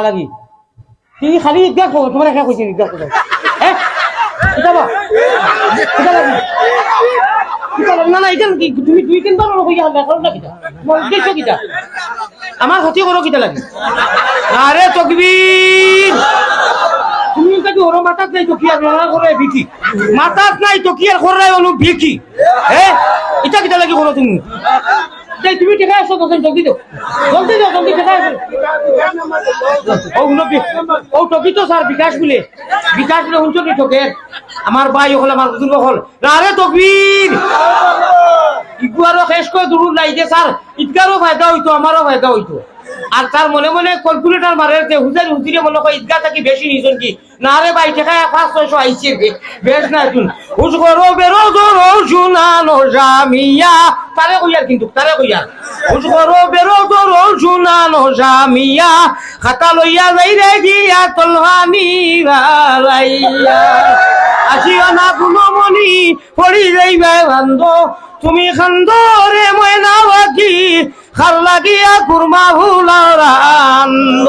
লাগি তুই খালি ঈদগাহ খো তোমার একা কইছি ঈদগাহ খো হ্যাঁ কিতাবা কিতা লাগি না না এটা কি তুমি দুই তিনবার কইয়া হাল করো না কিতা মোর উদ্দেশ্য কিতা আমার ক্ষতি করো কিতা লাগে আরে তাকবীর তুমি যদি ওর মাথাত নাই তো কি আর রান্না করে বিকি মাথাত নাই তো কি আর করে অনু বিকি হ্যাঁ এটা কিতা লাগি করো তুমি তাই তুমি টাকা আসো তখন জলদি দাও জলদি টাকা আসো ও টকি তো স্যার বিকাশ বলে শুনছো কি ঠকে আমার ভাই হল আমার বুজুর্গ হল আরে তকবীর ইগুয়ারও শেষ করে দূর লাইছে স্যার ইদগারও ফায়দা হইতো আমারও ফায়দা হইতো আর তার মনে মনে ক্যালকুলেটর মারে যে হুজুরে মনে হয় ঈদগাহ থাকি বেশি নিজন কি না রে ভাই টাকা 500 আইছে বেশ না তুন হুজ করো বেরো ধরো শুনানো জামিয়া তারে কইয়ার কিন্তু তারে কইয়ার হুজ করো বেরো ধরো শুনানো জামিয়া খাতা লইয়া যাই রে গিয়া তলহানি রাইয়া আসিও না গুণমণি পড়ি যাইবে বান্ধ তুমি খান্দরে ময়না বাকি খাল লাগিয়া কুরমা ভুলা রান্দ